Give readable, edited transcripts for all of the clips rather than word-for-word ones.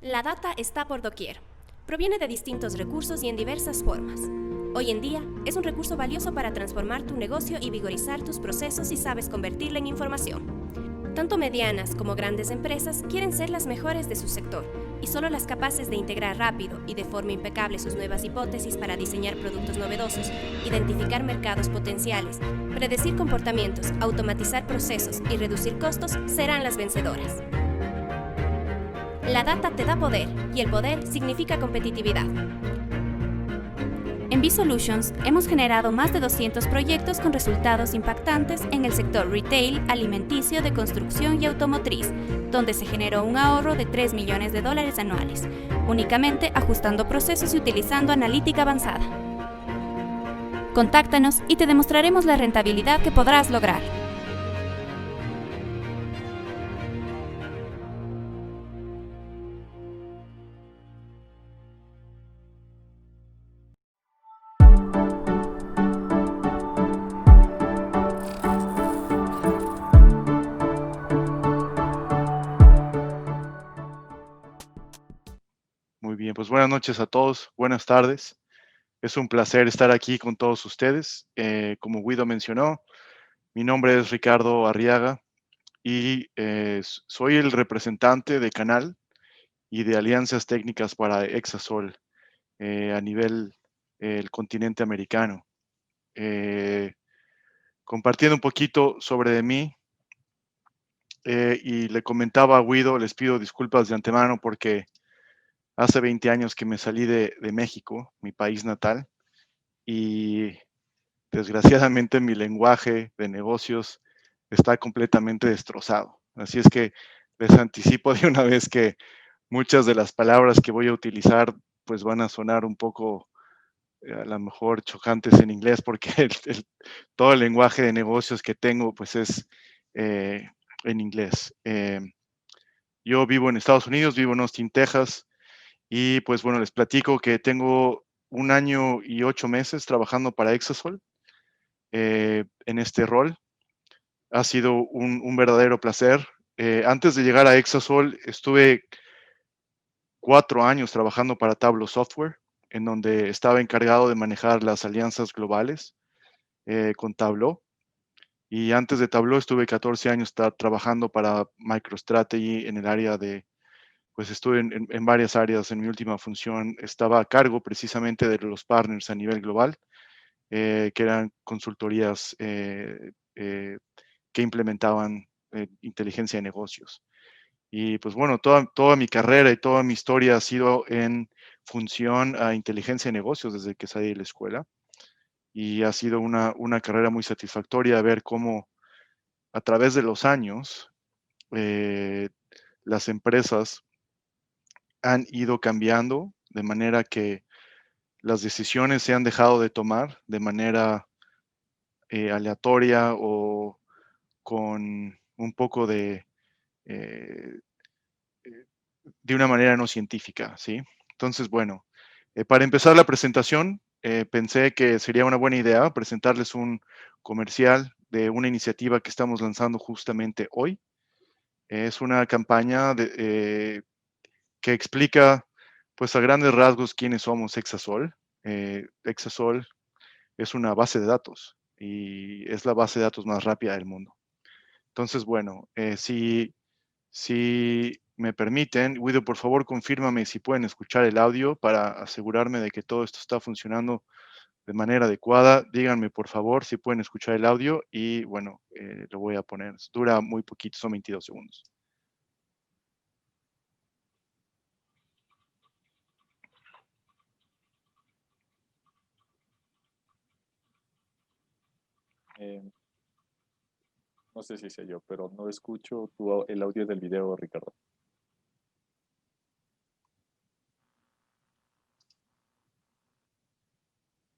La data está por doquier. Proviene de distintos recursos y en diversas formas. Hoy en día es un recurso valioso para transformar tu negocio y vigorizar tus procesos si sabes convertirla en información. Tanto medianas como grandes empresas quieren ser las mejores de su sector y solo las capaces de integrar rápido y de forma impecable sus nuevas hipótesis para diseñar productos novedosos, identificar mercados potenciales, predecir comportamientos, automatizar procesos y reducir costos serán las vencedoras. La data te da poder y el poder significa competitividad. En B-Solutions hemos generado más de 200 proyectos con resultados impactantes en el sector retail, alimenticio, de construcción y automotriz, donde se generó un ahorro de $3 millones anuales, únicamente ajustando procesos y utilizando analítica avanzada. Contáctanos y te demostraremos la rentabilidad que podrás lograr. Muy bien, pues buenas noches a todos, buenas tardes. Es un placer estar aquí con todos ustedes. Como Guido mencionó, mi nombre es Ricardo Arriaga y soy el representante de Canal y de Alianzas Técnicas para Exasol a nivel el continente americano. Compartiendo un poquito sobre de mí y le comentaba a Guido, les pido disculpas de antemano porque hace 20 años que me salí de México, mi país natal, y desgraciadamente mi lenguaje de negocios está completamente destrozado. Así es que les anticipo de una vez que muchas de las palabras que voy a utilizar pues van a sonar un poco a lo mejor chocantes en inglés porque todo el lenguaje de negocios que tengo pues es eh, en inglés. Yo vivo en Estados Unidos, vivo en Austin, Texas, y pues bueno, les platico que tengo 1 año y 8 meses trabajando para Exasol en este rol. Ha sido un verdadero placer. Antes de llegar a Exasol, estuve 4 años trabajando para Tableau Software, en donde estaba encargado de manejar las alianzas globales con Tableau. Y antes de Tableau estuve 14 años trabajando para MicroStrategy en el área de, pues estuve en varias áreas. En mi última función estaba a cargo precisamente de los partners a nivel global, que eran consultorías que implementaban inteligencia de negocios. Y pues bueno, toda mi carrera y toda mi historia ha sido en función a inteligencia de negocios desde que salí de la escuela. Y ha sido una carrera muy satisfactoria ver cómo a través de los años las empresas han ido cambiando de manera que las decisiones se han dejado de tomar de manera aleatoria o con un poco eh, de una manera no científica, ¿sí? Entonces, bueno, para empezar la presentación, pensé que sería una buena idea presentarles un comercial de una iniciativa que estamos lanzando justamente hoy. Es una campaña que explica, pues a grandes rasgos, quiénes somos Exasol. Exasol es una base de datos y es la base de datos más rápida del mundo. Entonces, bueno, si me permiten, Guido, por favor, confírmame si pueden escuchar el audio para asegurarme de que todo esto está funcionando de manera adecuada. Díganme, por favor, si pueden escuchar el audio y, bueno, lo voy a poner. Dura muy poquito, son 22 segundos. Eh, no sé si sé yo, pero no escucho el audio del video, Ricardo.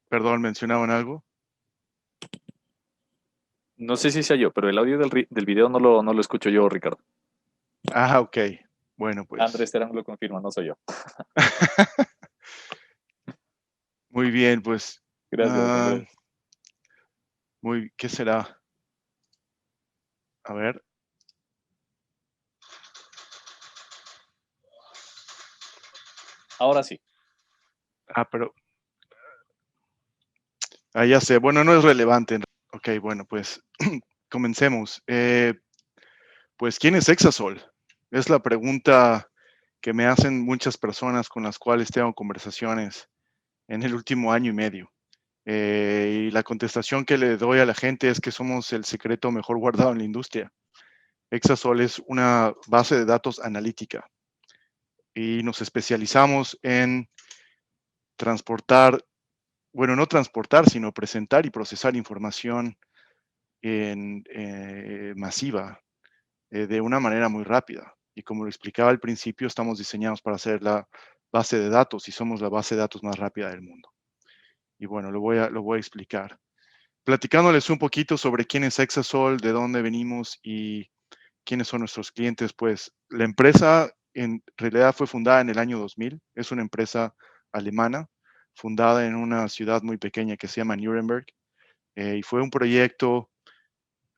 Perdón, ¿mencionaban algo? No sé si sé yo, pero el audio del video no lo escucho yo, Ricardo. Ah, ok. Bueno, pues. Andrés Terán lo confirma, no soy yo. Muy bien, pues. Gracias, ah, Andrés. ¿Qué será? A ver. Ahora sí. Pero ya sé. Bueno, no es relevante. Ok, bueno, pues comencemos. Pues, ¿quién es Exasol? Es la pregunta que me hacen muchas personas con las cuales tengo conversaciones en el último año y medio. Y la contestación que le doy a la gente es que somos el secreto mejor guardado en la industria. Exasol es una base de datos analítica y nos especializamos en transportar, bueno, no transportar, sino presentar y procesar información masiva de una manera muy rápida. Y como lo explicaba al principio, estamos diseñados para hacer la base de datos y somos la base de datos más rápida del mundo. Y bueno, lo voy a explicar. Platicándoles un poquito sobre quién es Exasol, de dónde venimos y quiénes son nuestros clientes, pues la empresa en realidad fue fundada en el año 2000. Es una empresa alemana, fundada en una ciudad muy pequeña que se llama Nuremberg. Y fue un proyecto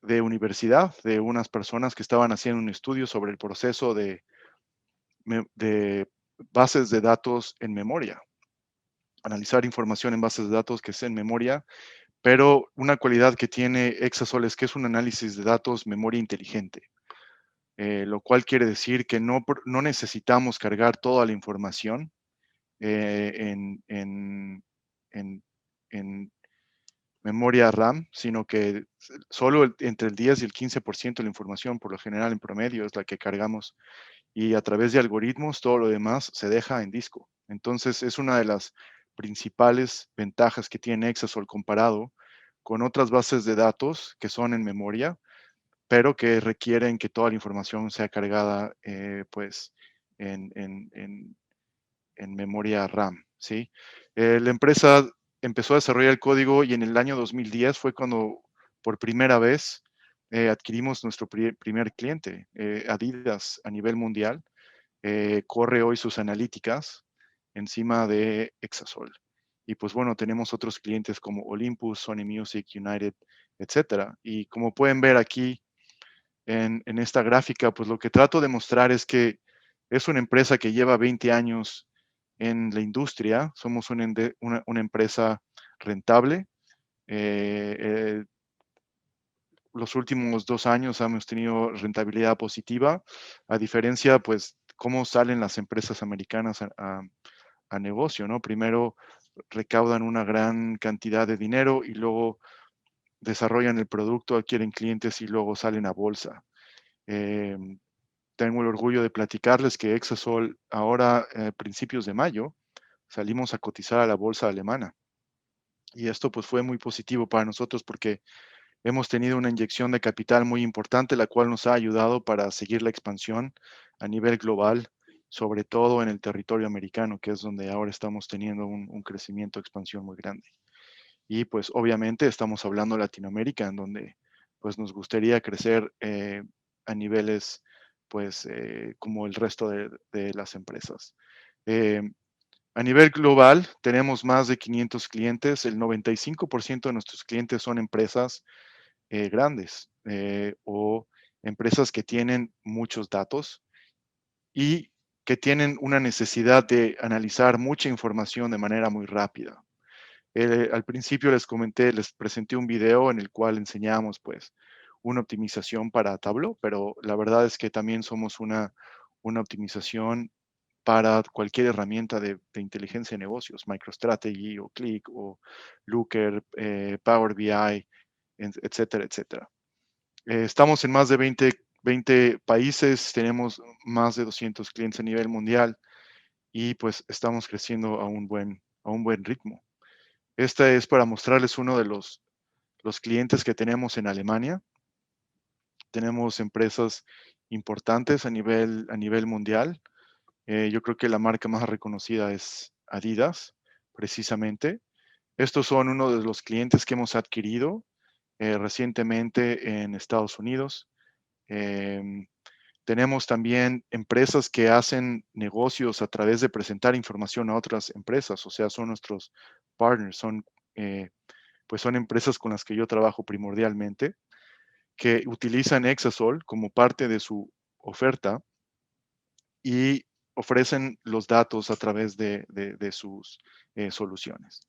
de universidad de unas personas que estaban haciendo un estudio sobre el proceso de bases de datos en memoria. Analizar información en bases de datos que es en memoria, pero una cualidad que tiene Exasol es que es un análisis de datos memoria inteligente. Lo cual quiere decir que no necesitamos cargar toda la información en memoria RAM, sino que solo entre el 10 y el 15% de la información, por lo general en promedio, es la que cargamos, y a través de algoritmos todo lo demás se deja en disco. Entonces es una de las principales ventajas que tiene Exasol comparado con otras bases de datos que son en memoria, pero que requieren que toda la información sea cargada pues en memoria RAM, ¿sí? La empresa empezó a desarrollar el código y en el año 2010 fue cuando por primera vez adquirimos nuestro primer cliente, Adidas, a nivel mundial. Corre hoy sus analíticas encima de Exasol. Y pues bueno, tenemos otros clientes como Olympus, Sony Music, United, etcétera. Y como pueden ver aquí en esta gráfica, pues lo que trato de mostrar es que es una empresa que lleva 20 años en la industria. Somos una empresa rentable. Los últimos 2 años hemos tenido rentabilidad positiva, a diferencia, pues, cómo salen las empresas americanas a negocio, ¿no? Primero recaudan una gran cantidad de dinero y luego desarrollan el producto, adquieren clientes y luego salen a bolsa. Tengo el orgullo de platicarles que Exasol ahora, principios de mayo, salimos a cotizar a la bolsa alemana. Y esto pues fue muy positivo para nosotros porque hemos tenido una inyección de capital muy importante, la cual nos ha ayudado para seguir la expansión a nivel global, sobre todo en el territorio americano, que es donde ahora estamos teniendo un crecimiento, expansión muy grande. Y pues obviamente estamos hablando de Latinoamérica, en donde pues nos gustaría crecer a niveles pues como el resto de las empresas. A nivel global tenemos más de 500 clientes, el 95% de nuestros clientes son empresas grandes o empresas que tienen muchos datos y que tienen una necesidad de analizar mucha información de manera muy rápida. Al principio les presenté un video en el cual enseñamos pues una optimización para Tableau, pero la verdad es que también somos una optimización para cualquier herramienta de inteligencia de negocios, MicroStrategy o Qlik o Looker, Power BI, etcétera, etcétera. Estamos en más de 20 países, tenemos más de 200 clientes a nivel mundial y pues estamos creciendo a un buen ritmo. Esta es para mostrarles uno de los clientes que tenemos en Alemania. Tenemos empresas importantes a nivel mundial. Yo creo que la marca más reconocida es Adidas, precisamente. Estos son uno de los clientes que hemos adquirido recientemente en Estados Unidos. Tenemos también empresas que hacen negocios a través de presentar información a otras empresas, o sea, son nuestros partners, pues son empresas con las que yo trabajo primordialmente, que utilizan Exasol como parte de su oferta y ofrecen los datos a través de sus soluciones.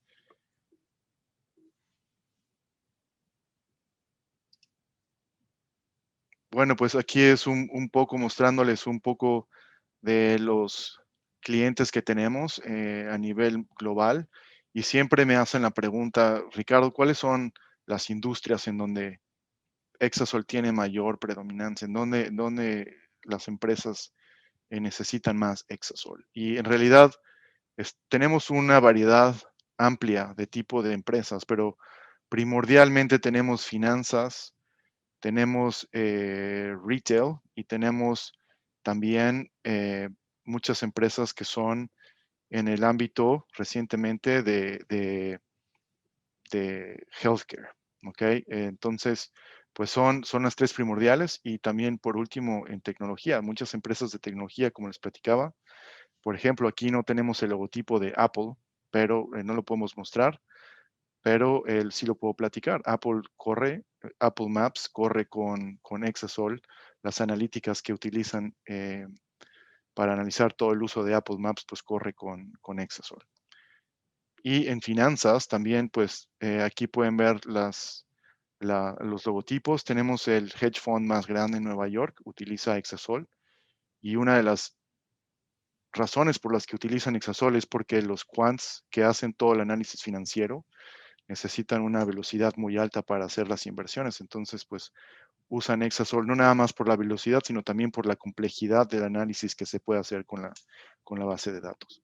Bueno, pues aquí es un poco mostrándoles un poco de los clientes que tenemos a nivel global, y siempre me hacen la pregunta, Ricardo, ¿cuáles son las industrias en donde Exasol tiene mayor predominancia? ¿En dónde las empresas necesitan más Exasol? Y en realidad tenemos una variedad amplia de tipo de empresas, pero primordialmente tenemos finanzas, tenemos retail y tenemos también muchas empresas que son en el ámbito recientemente de healthcare, ¿ok? Entonces, pues son las tres primordiales, y también por último en tecnología, muchas empresas de tecnología, como les platicaba. Por ejemplo, aquí no tenemos el logotipo de Apple, pero no lo podemos mostrar, pero sí lo puedo platicar. Apple Maps corre con Exasol, las analíticas que utilizan para analizar todo el uso de Apple Maps, pues corre con Exasol. Y en finanzas también, pues aquí pueden ver los logotipos. Tenemos el hedge fund más grande en Nueva York, utiliza Exasol, y una de las razones por las que utilizan Exasol es porque los quants que hacen todo el análisis financiero necesitan una velocidad muy alta para hacer las inversiones. Entonces, pues usan Exasol no nada más por la velocidad, sino también por la complejidad del análisis que se puede hacer con la base de datos.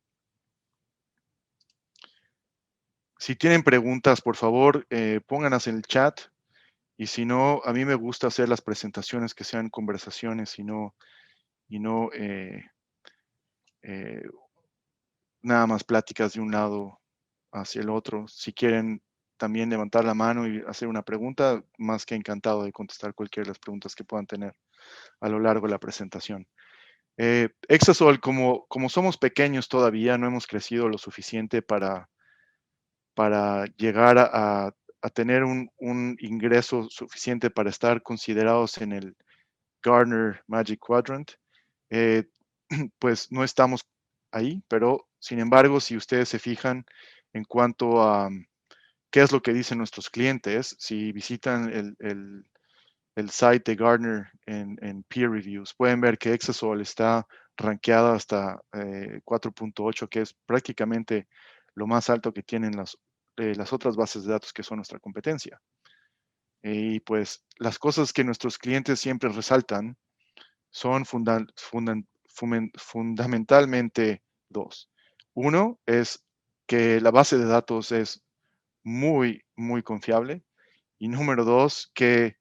Si tienen preguntas, por favor, pónganlas en el chat. Y si no, a mí me gusta hacer las presentaciones que sean conversaciones y no eh, nada más pláticas de un lado hacia el otro. Si quieren también levantar la mano y hacer una pregunta, más que encantado de contestar cualquiera de las preguntas que puedan tener a lo largo de la presentación. Exasol, como somos pequeños todavía, no hemos crecido lo suficiente para llegar a tener un ingreso suficiente para estar considerados en el Gartner Magic Quadrant. Pues no estamos ahí, pero sin embargo, si ustedes se fijan en cuanto a qué es lo que dicen nuestros clientes, si visitan el site de Gartner en peer reviews, pueden ver que Exasol está rankeada hasta 4.8, que es prácticamente lo más alto que tienen las otras bases de datos que son nuestra competencia. Y pues las cosas que nuestros clientes siempre resaltan son fundamentalmente dos. Uno es que la base de datos es muy, muy confiable. Y número dos, que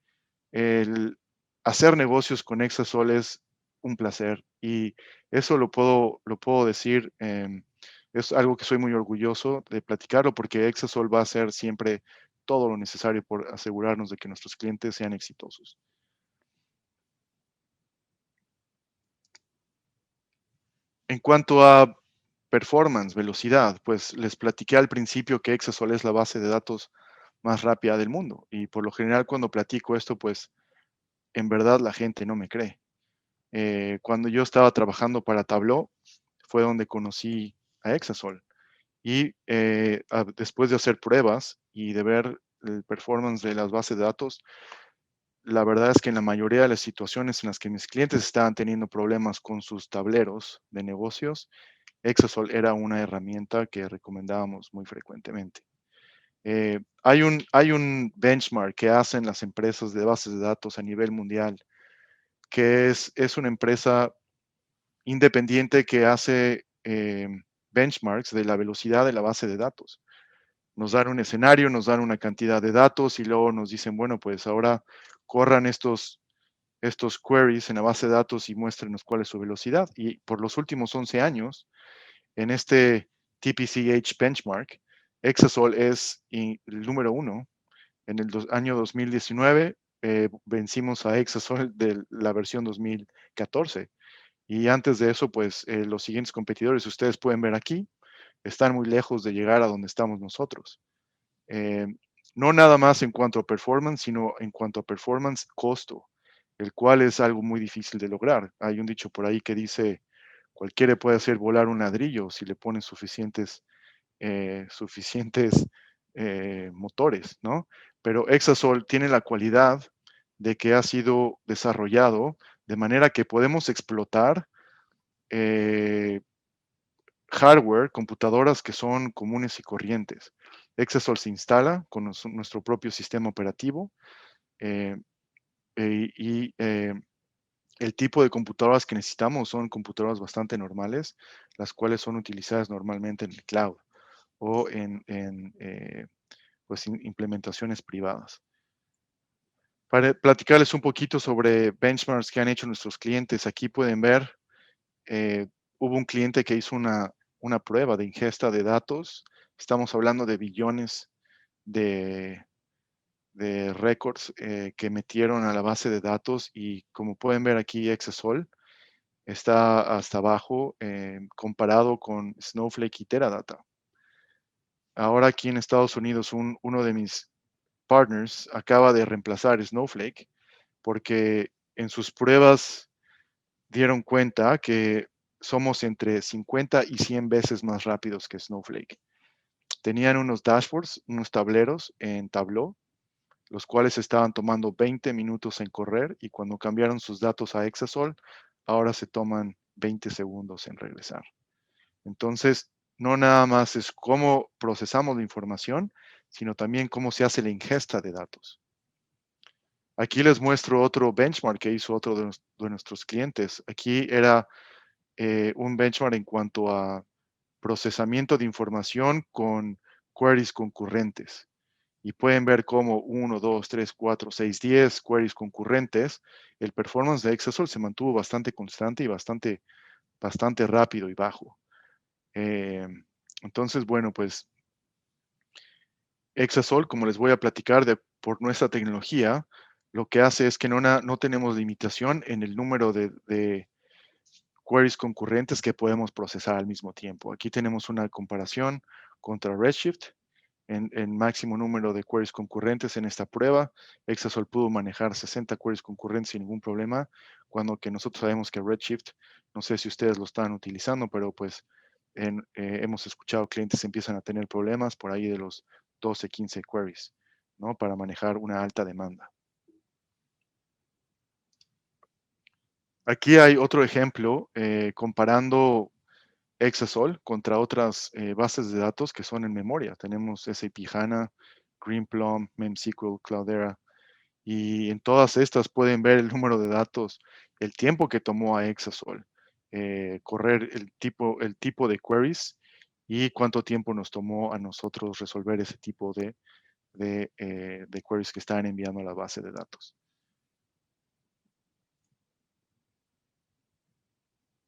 el hacer negocios con Exasol es un placer. Y eso lo puedo decir, es algo que soy muy orgulloso de platicarlo, porque Exasol va a hacer siempre todo lo necesario por asegurarnos de que nuestros clientes sean exitosos. En cuanto a performance, velocidad, pues les platiqué al principio que Exasol es la base de datos más rápida del mundo. Y por lo general cuando platico esto, pues en verdad la gente no me cree. Cuando yo estaba trabajando para Tableau, fue donde conocí a Exasol. Y después de hacer pruebas y de ver el performance de las bases de datos, la verdad es que en la mayoría de las situaciones en las que mis clientes estaban teniendo problemas con sus tableros de negocios, Exasol era una herramienta que recomendábamos muy frecuentemente. Hay un benchmark que hacen las empresas de bases de datos a nivel mundial, que es una empresa independiente que hace benchmarks de la velocidad de la base de datos. Nos dan un escenario, nos dan una cantidad de datos y luego nos dicen, bueno, pues ahora corran estos queries en la base de datos y muéstrenos cuál es su velocidad. Y por los últimos 11 años, en este TPCH benchmark, Exasol es el número uno. En el año 2019 vencimos a Exasol de la versión 2014. Y antes de eso, pues los siguientes competidores, ustedes pueden ver aquí, están muy lejos de llegar a donde estamos nosotros. Eh, no nada más en cuanto a performance, sino en cuanto a performance costo, el cual es algo muy difícil de lograr. Hay un dicho por ahí que dice, Cualquiera puede hacer volar un ladrillo si le ponen suficientes motores, ¿no? Pero Exasol tiene la cualidad de que ha sido desarrollado de manera que podemos explotar hardware, computadoras que son comunes y corrientes. Exasol se instala con nuestro propio sistema operativo eh, y el tipo de computadoras que necesitamos son computadoras bastante normales, las cuales son utilizadas normalmente en el cloud o pues, implementaciones privadas. Para platicarles un poquito sobre benchmarks que han hecho nuestros clientes, aquí pueden ver, hubo un cliente que hizo una prueba de ingesta de datos. Estamos hablando de billones de, de récords que metieron a la base de datos y como pueden ver aquí Exasol está hasta abajo comparado con Snowflake y Teradata. Ahora aquí en Estados Unidos uno de mis partners acaba de reemplazar Snowflake porque en sus pruebas dieron cuenta que somos entre 50 y 100 veces más rápidos que Snowflake. Tenían unos dashboards, unos tableros en Tableau, los cuales estaban tomando 20 minutos en correr y cuando cambiaron sus datos a Exasol, ahora se toman 20 segundos en regresar. Entonces, no nada más es cómo procesamos la información, sino también cómo se hace la ingesta de datos. Aquí les muestro otro benchmark que hizo otro de nuestros clientes. Aquí era un benchmark en cuanto a procesamiento de información con queries concurrentes. Y pueden ver cómo 1, 2, 3, 4, 6, 10 queries concurrentes, el performance de Exasol se mantuvo bastante constante y bastante rápido y bajo. Entonces, bueno, pues Exasol, como les voy a platicar por nuestra tecnología, lo que hace es que no tenemos limitación en el número de queries concurrentes que podemos procesar al mismo tiempo. Aquí tenemos una comparación contra Redshift en máximo número de queries concurrentes en esta prueba. Exasol pudo manejar 60 queries concurrentes sin ningún problema, cuando que nosotros sabemos que Redshift, no sé si ustedes lo están utilizando, pero pues hemos escuchado clientes empiezan a tener problemas por ahí de los 12, 15 queries, ¿no? Para manejar una alta demanda. Aquí hay otro ejemplo comparando Exasol contra otras bases de datos que son en memoria. Tenemos SAP HANA, Greenplum, MemSQL, Cloudera, y en todas estas pueden ver el número de datos, el tiempo que tomó a Exasol correr el tipo de queries y cuánto tiempo nos tomó a nosotros resolver ese tipo de queries que estaban enviando a la base de datos.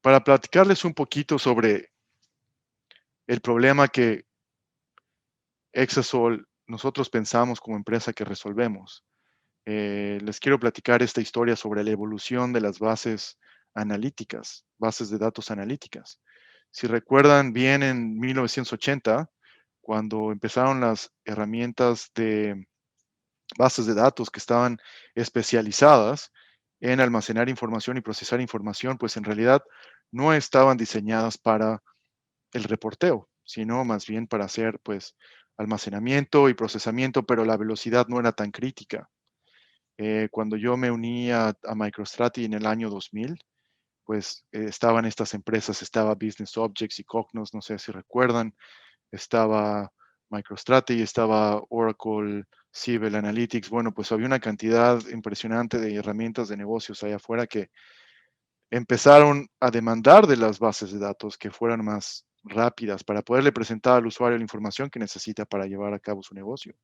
Para platicarles un poquito sobre el problema que Exasol nosotros pensamos como empresa que resolvemos. Les quiero platicar esta historia sobre la evolución de las bases analíticas, bases de datos analíticas. Si recuerdan bien en 1980, cuando empezaron las herramientas de bases de datos que estaban especializadas en almacenar información y procesar información, pues en realidad no estaban diseñadas para el reporteo, sino más bien para hacer pues almacenamiento y procesamiento, pero la velocidad no era tan crítica. Cuando yo me uní a MicroStrategy en el año 2000, pues estaban estas empresas, estaba Business Objects y Cognos, no sé si recuerdan, estaba MicroStrategy, estaba Oracle, Siebel Analytics, bueno, pues había una cantidad impresionante de herramientas de negocios allá afuera que empezaron a demandar de las bases de datos que fueran más rápidas para poderle presentar al usuario la información que necesita para llevar a cabo su negocio.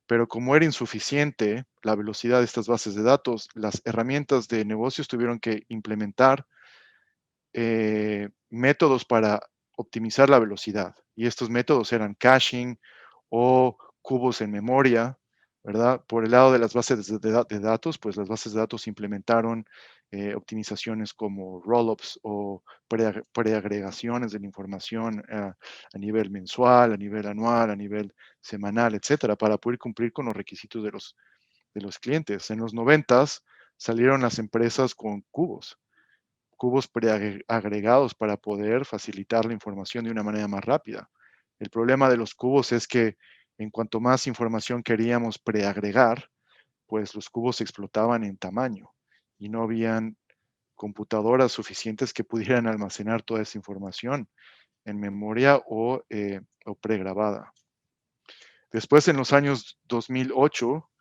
Pero como era insuficiente la velocidad de estas bases de datos, las herramientas de negocios tuvieron que implementar métodos para optimizar la velocidad. Y estos métodos eran caching o cubos en memoria, ¿verdad? Por el lado de las bases de datos, pues las bases de datos implementaron optimizaciones como rollups o preagregaciones de la información a nivel mensual, a nivel anual, a nivel semanal, etcétera, para poder cumplir con los requisitos de los clientes. En los 90s salieron las empresas con cubos cubos preagregados para poder facilitar la información de una manera más rápida. El problema de los cubos es que en cuanto más información queríamos preagregar, pues los cubos explotaban en tamaño y no habían computadoras suficientes que pudieran almacenar toda esa información en memoria o pregrabada. Después, en los años 2008,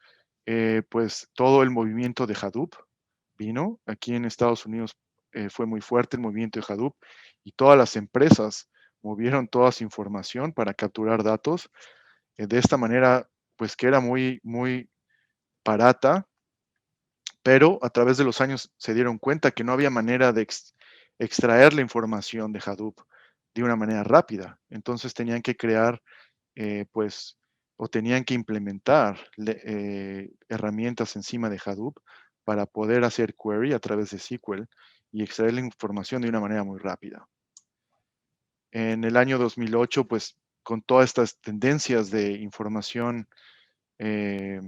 pues todo el movimiento de Hadoop vino. Aquí en Estados Unidos fue muy fuerte el movimiento de Hadoop y todas las empresas movieron toda su información para capturar datos de esta manera, pues que era muy, muy barata, pero a través de los años se dieron cuenta que no había manera de extraer la información de Hadoop de una manera rápida. Entonces tenían que crear, pues, o tenían que implementar herramientas encima de Hadoop para poder hacer query a través de SQL y extraer la información de una manera muy rápida. En el año 2008, pues, con todas estas tendencias de información the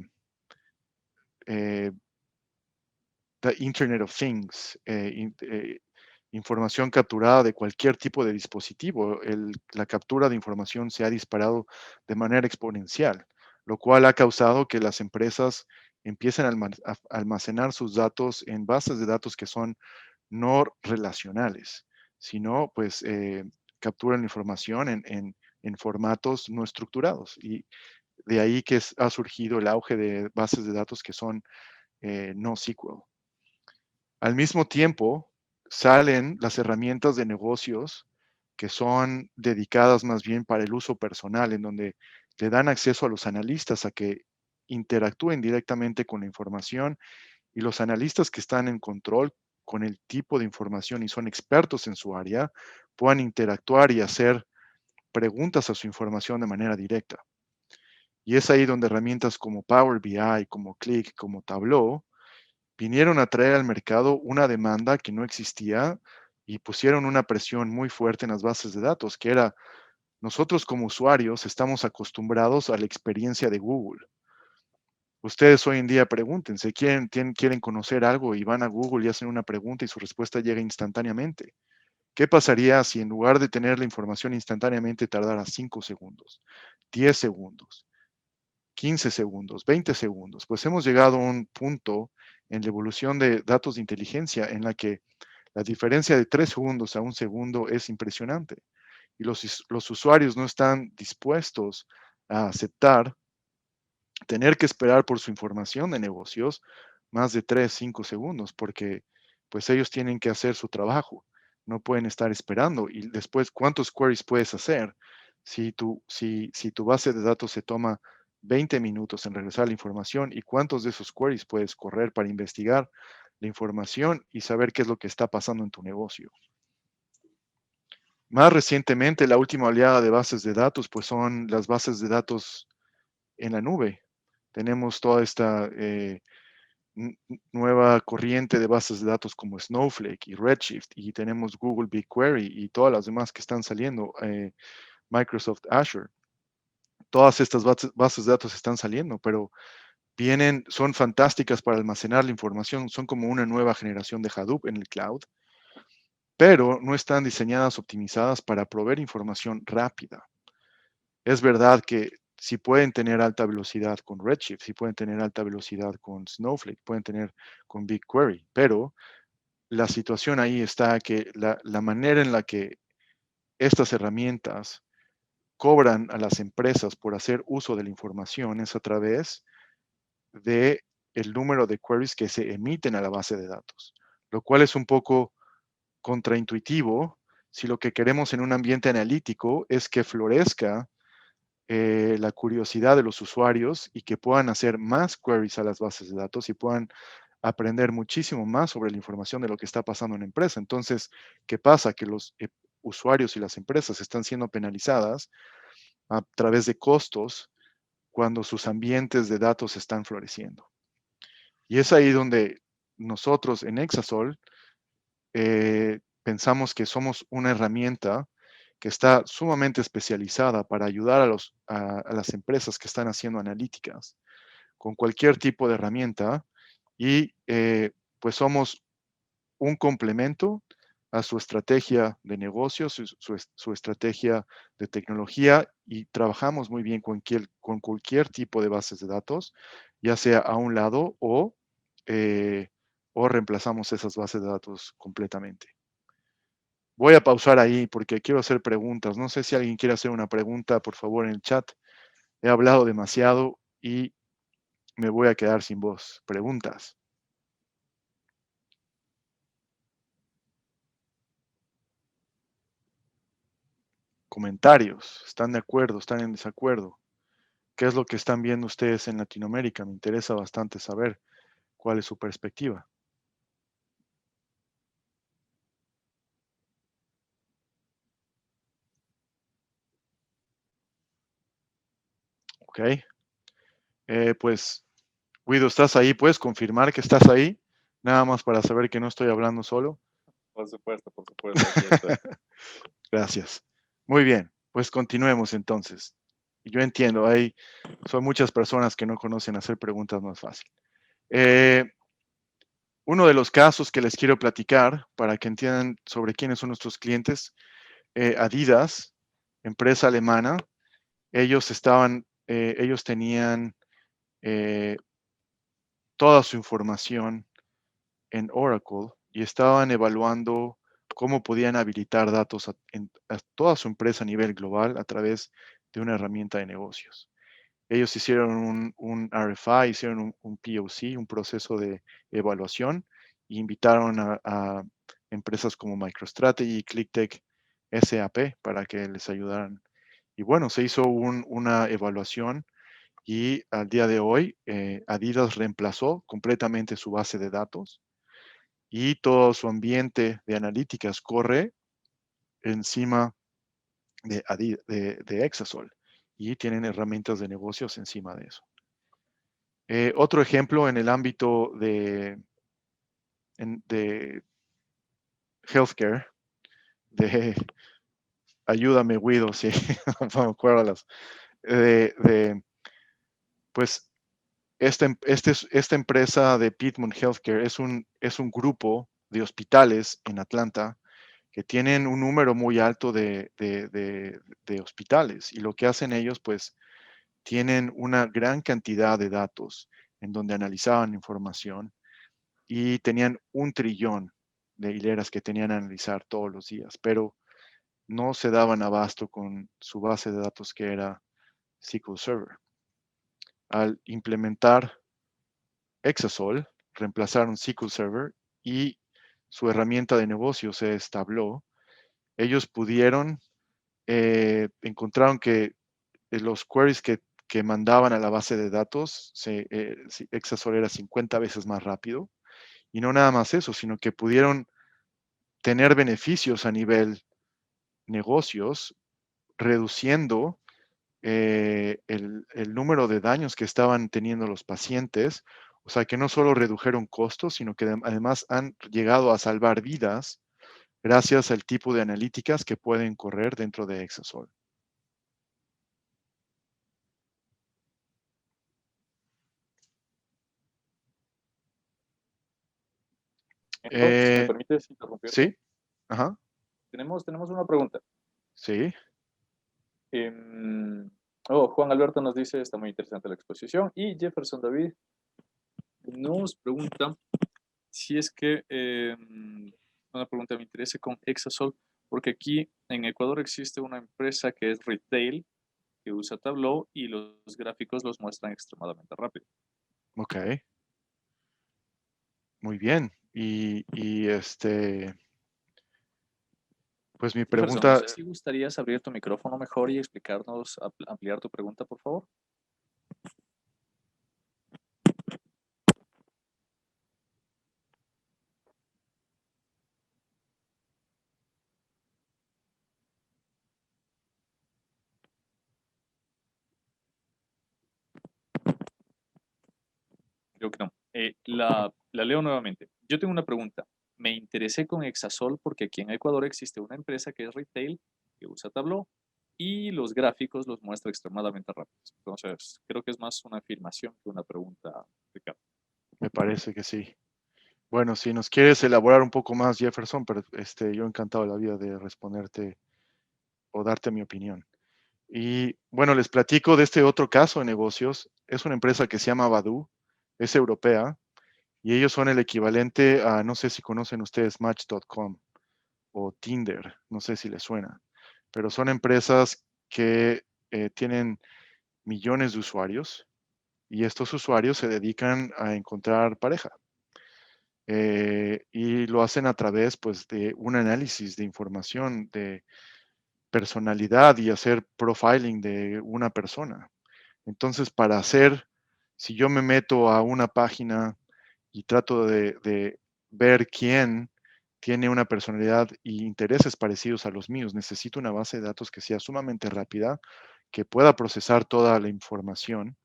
Internet of Things, información capturada de cualquier tipo de dispositivo. La captura de información se ha disparado de manera exponencial, lo cual ha causado que las empresas empiecen a almacenar sus datos en bases de datos que son no relacionales, sino pues capturan información en formatos no estructurados. Y de ahí que ha surgido el auge de bases de datos que son no SQL. Al mismo tiempo, salen las herramientas de negocios que son dedicadas más bien para el uso personal, en donde le dan acceso a los analistas a que interactúen directamente con la información y los analistas que están en control con el tipo de información y son expertos en su área, puedan interactuar y hacer preguntas a su información de manera directa. Y es ahí donde herramientas como Power BI, como Qlik, como Tableau, vinieron a traer al mercado una demanda que no existía y pusieron una presión muy fuerte en las bases de datos, que era, nosotros como usuarios estamos acostumbrados a la experiencia de Google. Ustedes hoy en día pregúntense, quieren conocer algo y van a Google y hacen una pregunta y su respuesta llega instantáneamente. ¿Qué pasaría si en lugar de tener la información instantáneamente tardara 5 segundos, 10 segundos, 15 segundos, 20 segundos? Pues hemos llegado a un punto en la evolución de datos de inteligencia en la que la diferencia de 3 segundos a 1 segundo es impresionante y los usuarios no están dispuestos a aceptar tener que esperar por su información de negocios más de 3, 5 segundos porque pues ellos tienen que hacer su trabajo, no pueden estar esperando. Y después, ¿cuántos queries puedes hacer si tu base de datos se toma 20 minutos en regresar la información y cuántos de esos queries puedes correr para investigar la información y saber qué es lo que está pasando en tu negocio? Más recientemente, la última oleada de bases de datos, pues son las bases de datos en la nube. Tenemos toda esta nueva corriente de bases de datos como Snowflake y Redshift, y tenemos Google BigQuery y todas las demás que están saliendo, Microsoft Azure. Todas estas bases de datos están saliendo, pero son fantásticas para almacenar la información, son como una nueva generación de Hadoop en el cloud, pero no están diseñadas, optimizadas para proveer información rápida. Es verdad que si pueden tener alta velocidad con Redshift, si pueden tener alta velocidad con Snowflake, pueden tener con BigQuery, pero la situación ahí está que la manera en la que estas herramientas cobran a las empresas por hacer uso de la información es a través de el número de queries que se emiten a la base de datos, lo cual es un poco contraintuitivo si lo que queremos en un ambiente analítico es que florezca la curiosidad de los usuarios y que puedan hacer más queries a las bases de datos y puedan aprender muchísimo más sobre la información de lo que está pasando en la empresa. Entonces, ¿qué pasa? Que los usuarios y las empresas están siendo penalizadas a través de costos cuando sus ambientes de datos están floreciendo. Y es ahí donde nosotros en Exasol pensamos que somos una herramienta que está sumamente especializada para ayudar a las empresas que están haciendo analíticas con cualquier tipo de herramienta y pues somos un complemento a su estrategia de negocios, su estrategia de tecnología, y trabajamos muy bien con cualquier tipo de bases de datos, ya sea a un lado o reemplazamos esas bases de datos completamente. Voy a pausar ahí porque quiero hacer preguntas. No sé si alguien quiere hacer una pregunta, por favor, en el chat. He hablado demasiado y me voy a quedar sin voz. Preguntas. Comentarios. ¿Están de acuerdo? ¿Están en desacuerdo? ¿Qué es lo que están viendo ustedes en Latinoamérica? Me interesa bastante saber cuál es su perspectiva. Ok. Pues, Guido, ¿estás ahí? ¿Puedes confirmar que estás ahí? Nada más para saber que no estoy hablando solo. Por supuesto, aquí estoy. Gracias. Muy bien, pues continuemos entonces. Yo entiendo, son muchas personas que no conocen hacer preguntas más fácil. Uno de los casos que les quiero platicar para que entiendan sobre quiénes son nuestros clientes, Adidas, empresa alemana, ellos tenían toda su información en Oracle y estaban evaluando cómo podían habilitar datos a toda su empresa a nivel global a través de una herramienta de negocios. Ellos hicieron un RFI, hicieron un POC, un proceso de evaluación, e invitaron a empresas como MicroStrategy, ClickTech, SAP para que les ayudaran. Y bueno, se hizo una evaluación y al día de hoy Adidas reemplazó completamente su base de datos y todo su ambiente de analíticas corre encima de Exasol y tienen herramientas de negocios encima de eso. Otro ejemplo en el ámbito de healthcare, ayúdame, Guido, si no me acuerdo pues esta empresa de Piedmont Healthcare es un grupo de hospitales en Atlanta que tienen un número muy alto de hospitales, y lo que hacen ellos, pues, tienen una gran cantidad de datos en donde analizaban información y tenían 1 trillón de hileras que tenían que analizar todos los días, pero no se daban abasto con su base de datos que era SQL Server. Al implementar Exasol, reemplazaron SQL Server y su herramienta de negocio se Tableau. Ellos encontraron que los queries que mandaban a la base de datos, Exasol era 50 veces más rápido. Y no nada más eso, sino que pudieron tener beneficios a nivel negocios, reduciendo el número de daños que estaban teniendo los pacientes. O sea, que no solo redujeron costos, sino que además han llegado a salvar vidas gracias al tipo de analíticas que pueden correr dentro de Exasol. Entonces, ¿me permites interrumpirte? Sí, ajá, Tenemos una pregunta. sí. Juan Alberto nos dice, está muy interesante la exposición. Y Jefferson David nos pregunta si es que una pregunta me interesa con Exasol, porque aquí en Ecuador existe una empresa que es retail, que usa Tableau y los gráficos los muestran extremadamente rápido. Ok. Muy bien. Pues mi Jefferson, pregunta, no sé si gustarías abrir tu micrófono mejor y explicarnos, ampliar tu pregunta, por favor. Creo que no. La leo nuevamente. Yo tengo una pregunta. Me interesé con Exasol porque aquí en Ecuador existe una empresa que es retail, que usa Tableau y los gráficos los muestra extremadamente rápidos. Entonces, creo que es más una afirmación que una pregunta, Ricardo. me parece que sí. Bueno, si nos quieres elaborar un poco más, Jefferson, pero yo encantado de la vida de responderte o darte mi opinión. Y bueno, les platico de este otro caso de negocios. Es una empresa que se llama Badoo, es europea, y ellos son el equivalente a, no sé si conocen ustedes Match.com o Tinder, no sé si les suena, pero son empresas que tienen millones de usuarios y estos usuarios se dedican a encontrar pareja. Y lo hacen a través pues, de un análisis de información de personalidad y hacer profiling de una persona. Entonces, si yo me meto a una página y trato de ver quién tiene una personalidad y intereses parecidos a los míos, necesito una base de datos que sea sumamente rápida, que pueda procesar toda la información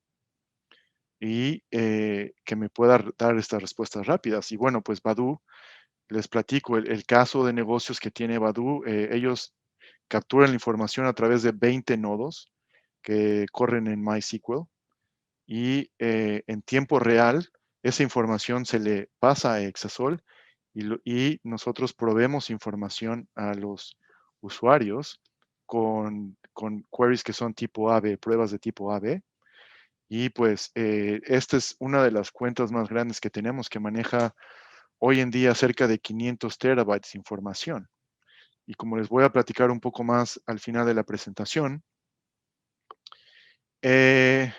y que me pueda dar estas respuestas rápidas. Y bueno, pues Badoo, les platico el caso de negocios que tiene Badoo. Ellos capturan la información a través de 20 nodos que corren en MySQL y en tiempo real esa información se le pasa a Exasol y nosotros proveemos información a los usuarios con queries que son tipo AB, pruebas de tipo AB. Y pues esta es una de las cuentas más grandes que tenemos que maneja hoy en día cerca de 500 terabytes de información. Y como les voy a platicar un poco más al final de la presentación, eh,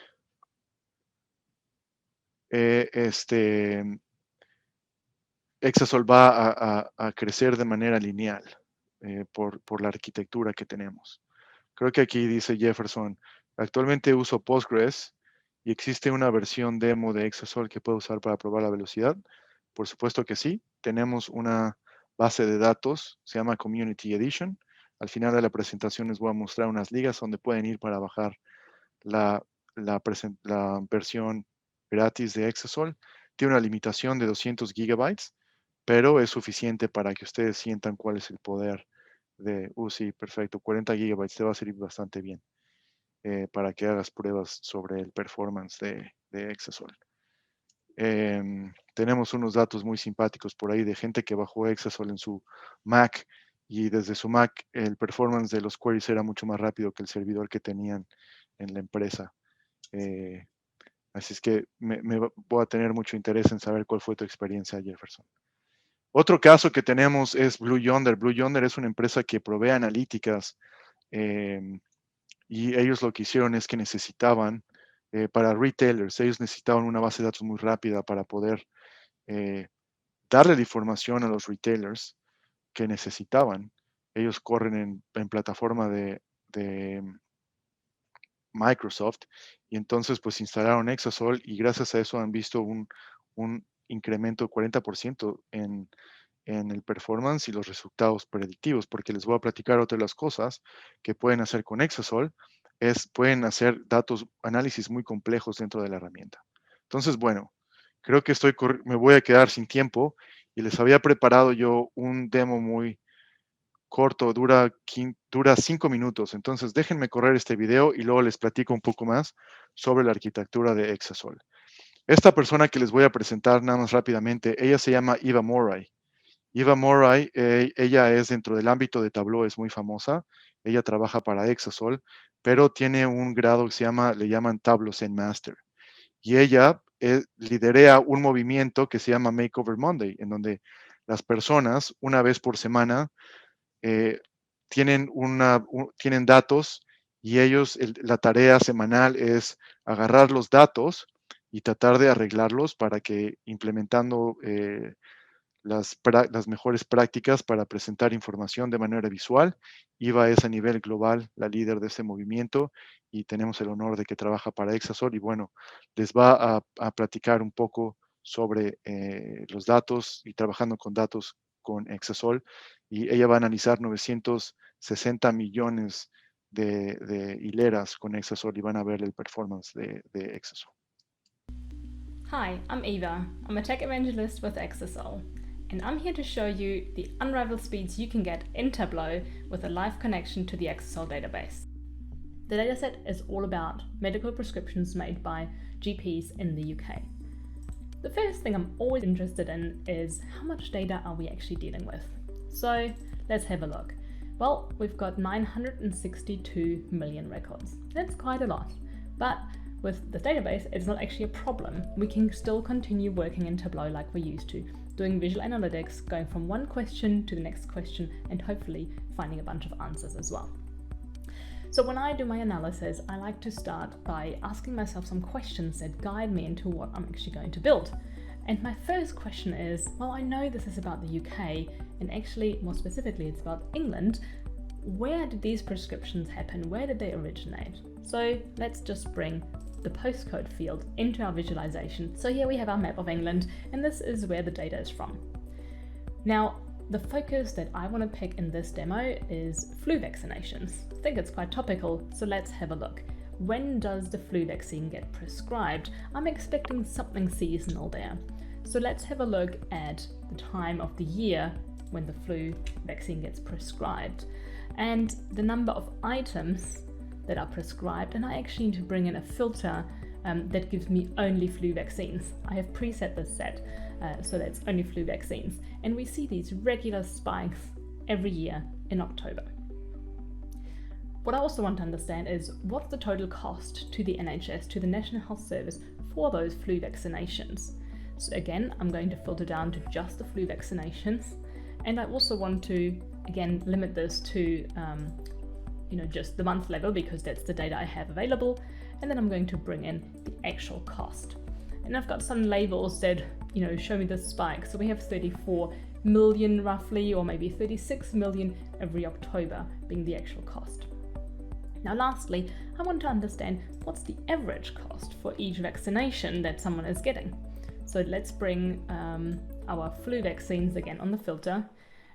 Exasol va a crecer de manera lineal por la arquitectura que tenemos. Creo que aquí dice Jefferson, actualmente uso Postgres y existe una versión demo de Exasol que puedo usar para probar la velocidad. Por supuesto que sí, tenemos una base de datos, se llama Community Edition. Al final de la presentación les voy a mostrar unas ligas donde pueden ir para bajar la versión gratis de Exasol. Tiene una limitación de 200 gigabytes, pero es suficiente para que ustedes sientan cuál es el poder de, sí, perfecto, 40 gigabytes te va a servir bastante bien para que hagas pruebas sobre el performance de Exasol. Tenemos unos datos muy simpáticos por ahí de gente que bajó Exasol en su Mac y desde su Mac el performance de los queries era mucho más rápido que el servidor que tenían en la empresa. Así es que voy a tener mucho interés en saber cuál fue tu experiencia, Jefferson. Otro caso que tenemos es Blue Yonder. Blue Yonder es una empresa que provee analíticas y ellos lo que hicieron es que necesitaban, para retailers, ellos necesitaban una base de datos muy rápida para poder darle la información a los retailers que necesitaban. Ellos corren en plataforma de Microsoft y entonces pues instalaron Exasol y gracias a eso han visto un incremento de 40% en el performance y los resultados predictivos, porque les voy a platicar otra de las cosas que pueden hacer con Exasol, pueden hacer análisis muy complejos dentro de la herramienta. Entonces, bueno, creo que me voy a quedar sin tiempo y les había preparado yo un demo muy corto, dura 5 minutos. Entonces, déjenme correr este video y luego les platico un poco más sobre la arquitectura de Exasol. Esta persona que les voy a presentar nada más rápidamente, ella se llama Eva Moray. Eva Moray, ella es dentro del ámbito de Tableau, es muy famosa. Ella trabaja para Exasol, pero tiene un grado que le llaman Tableau Zen Master. Y ella liderea un movimiento que se llama Makeover Monday, en donde las personas, una vez por semana, tienen datos y ellos, la tarea semanal es agarrar los datos y tratar de arreglarlos para que implementando las mejores prácticas para presentar información de manera visual. Eva es a nivel global la líder de este movimiento y tenemos el honor de que trabaja para Exasol y bueno, les va a platicar un poco sobre los datos y trabajando con datos con Exasol y ella va a analizar 960 millones de hileras con Exasol y van a ver el performance de Exasol. Hi, I'm Eva. I'm a tech evangelist with Exasol, and I'm here to show you the unrivaled speeds you can get in Tableau with a live connection to the Exasol database. The dataset is all about medical prescriptions made by GPs in the UK. the first thing I'm always interested in is how much data are we actually dealing with? So let's have a look. Well, we've got 962 million records. That's quite a lot, but with the database, it's not actually a problem. We can still continue working in Tableau like we used to, doing visual analytics, going from one question to the next question, and hopefully finding a bunch of answers as well. So when I do my analysis, I like to start by asking myself some questions that guide me into what I'm actually going to build. And my first question is, well, I know this is about the UK, and actually more specifically it's about England. Where did these prescriptions happen? Where did they originate? So let's just bring the postcode field into our visualization. So here we have our map of England, and this is where the data is from. Now, the focus that I want to pick in this demo is flu vaccinations. I think it's quite topical, so let's have a look. When does the flu vaccine get prescribed? I'm expecting something seasonal there. So let's have a look at the time of the year when the flu vaccine gets prescribed and the number of items that are prescribed, and I actually need to bring in a filter that gives me only flu vaccines. I have preset this set, so that's only flu vaccines. And we see these regular spikes every year in October. What I also want to understand is what's the total cost to the NHS, to the National Health Service, for those flu vaccinations. So again, I'm going to filter down to just the flu vaccinations. And I also want to, again, limit this to just the month level because that's the data I have available. And then I'm going to bring in the actual cost. And I've got some labels that, show me the spike. So we have 34 million roughly, or maybe 36 million every October being the actual cost. Now, lastly, I want to understand what's the average cost for each vaccination that someone is getting. So let's bring our flu vaccines again on the filter,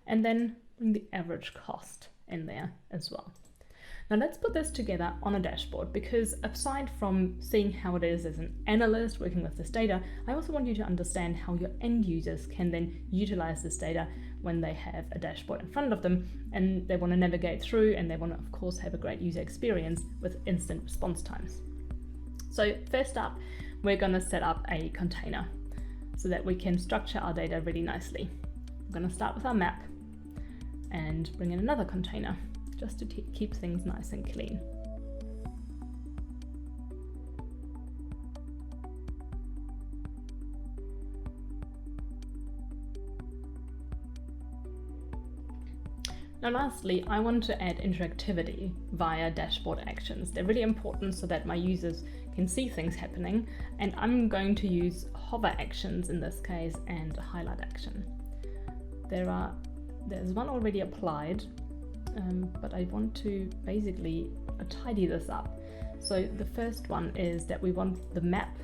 and then bring the average cost in there as well. Now let's put this together on a dashboard, because aside from seeing how it is as an analyst working with this data, I also want you to understand how your end users can then utilize this data when they have a dashboard in front of them and they want to navigate through, and they want to, of course, have a great user experience with instant response times. So first up, we're going to set up a container so that we can structure our data really nicely. I'm going to start with our map and bring in another container just to keep things nice and clean. Now lastly, I want to add interactivity via dashboard actions. They're really important so that my users can see things happening, and I'm going to use hover actions in this case and a highlight action. There's one already applied, but I want to basically tidy this up. So the first one is that we want the map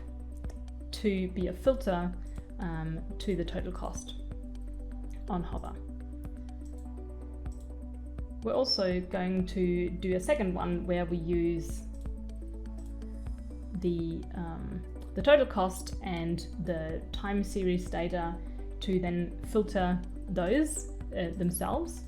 to be a filter to the total cost on hover. We're also going to do a second one where we use the total cost and the time series data to then filter those themselves.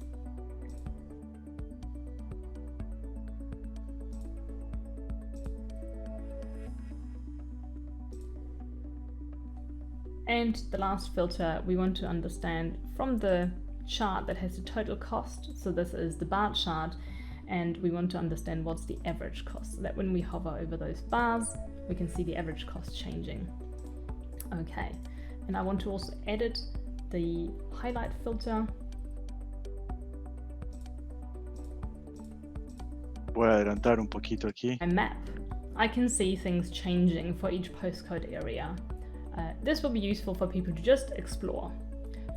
And the last filter, we want to understand from the chart that has the total cost, so this is the bar chart, and we want to understand what's the average cost, so that when we hover over those bars we can see the average cost changing. Okay, and I want to also edit the highlight filter. Voy a adelantar un poquito aquí. My map, I can see things changing for each postcode area. This will be useful for people to just explore.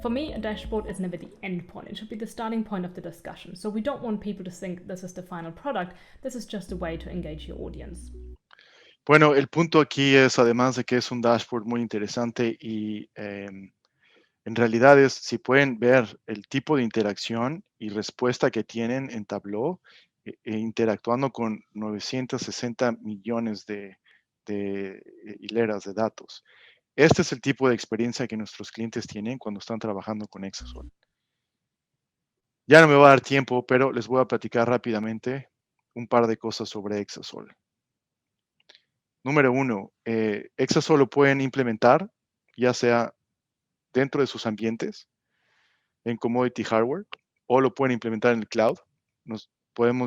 For me, a dashboard is never the end point. It should be the starting point of the discussion. So we don't want people to think this is the final product. This is just a way to engage your audience. Bueno, el punto aquí es, además de que es un dashboard muy interesante y en realidad es, si pueden ver el tipo de interacción y respuesta que tienen en Tableau, interactuando con 960 millones de hileras de datos. Este es el tipo de experiencia que nuestros clientes tienen cuando están trabajando con Exasol. Ya no me va a dar tiempo, pero les voy a platicar rápidamente un par de cosas sobre Exasol. Número 1, Exasol lo pueden implementar ya sea dentro de sus ambientes, en commodity hardware, o lo pueden implementar en el cloud.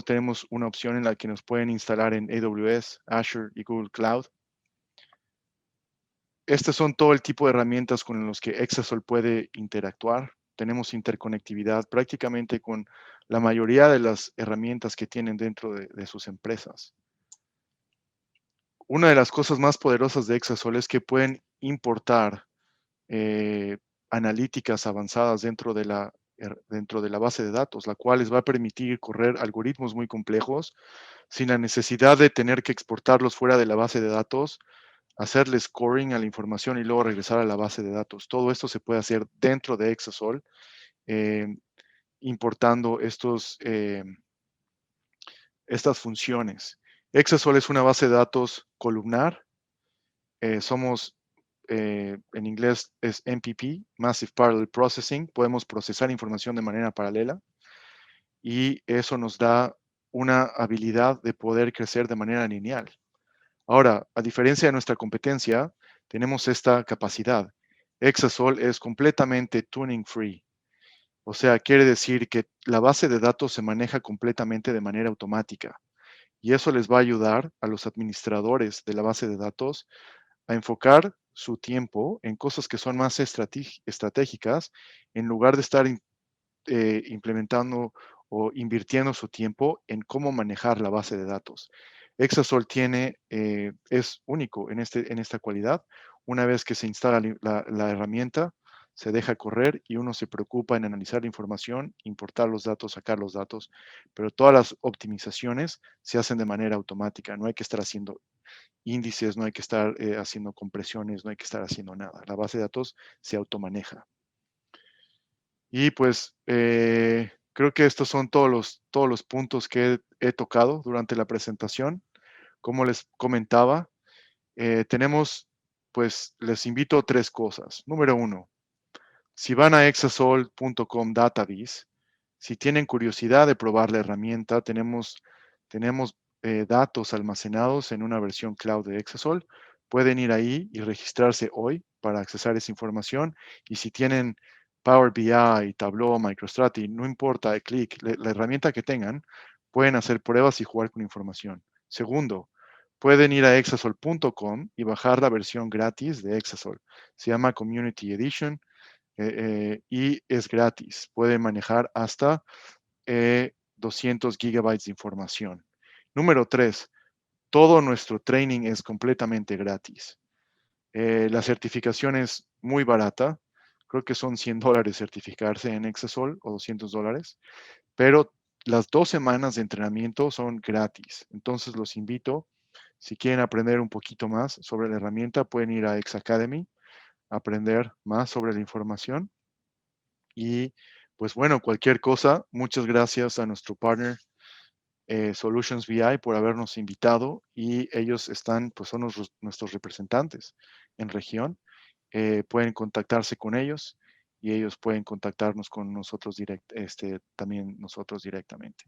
Tenemos una opción en la que nos pueden instalar en AWS, Azure y Google Cloud. Estas son todo el tipo de herramientas con los que Exasol puede interactuar. Tenemos interconectividad prácticamente con la mayoría de las herramientas que tienen dentro de sus empresas. Una de las cosas más poderosas de Exasol es que pueden importar analíticas avanzadas dentro de la base de datos, la cual les va a permitir correr algoritmos muy complejos sin la necesidad de tener que exportarlos fuera de la base de datos, hacerle scoring a la información y luego regresar a la base de datos. Todo esto se puede hacer dentro de Exasol, importando estas funciones. Exasol es una base de datos columnar. En inglés es MPP, Massive Parallel Processing. Podemos procesar información de manera paralela y eso nos da una habilidad de poder crecer de manera lineal. Ahora, a diferencia de nuestra competencia, tenemos esta capacidad. Exasol es completamente tuning free. O sea, quiere decir que la base de datos se maneja completamente de manera automática. Y eso les va a ayudar a los administradores de la base de datos a enfocar su tiempo en cosas que son más estratégicas en lugar de estar implementando o invirtiendo su tiempo en cómo manejar la base de datos. Exasol es único en esta cualidad. Una vez que se instala la herramienta, se deja correr y uno se preocupa en analizar la información, importar los datos, sacar los datos, pero todas las optimizaciones se hacen de manera automática. No hay que estar haciendo índices, no hay que estar haciendo compresiones, no hay que estar haciendo nada. La base de datos se automaneja. Y pues creo que estos son todos los puntos que he tocado durante la presentación. Como les comentaba, les invito a 3 cosas. Número 1, si van a exasol.com database, si tienen curiosidad de probar la herramienta, tenemos datos almacenados en una versión cloud de Exasol. Pueden ir ahí y registrarse hoy para accesar esa información. Y si tienen Power BI, Tableau, MicroStrategy, no importa, Qlik, la herramienta que tengan, pueden hacer pruebas y jugar con información. Segundo, pueden ir a exasol.com y bajar la versión gratis de Exasol. Se llama Community Edition y es gratis. Pueden manejar hasta 200 gigabytes de información. Número 3, todo nuestro training es completamente gratis. La certificación es muy barata. Creo que son $100 certificarse en Exasol o $200, pero las 2 semanas de entrenamiento son gratis. Entonces los invito, si quieren aprender un poquito más sobre la herramienta, pueden ir a Exacademy, aprender más sobre la información. Y pues bueno, cualquier cosa, muchas gracias a nuestro partner Solutions BI por habernos invitado y ellos son nuestros representantes en región. Pueden contactarse con ellos y ellos pueden contactarnos con nosotros también nosotros directamente.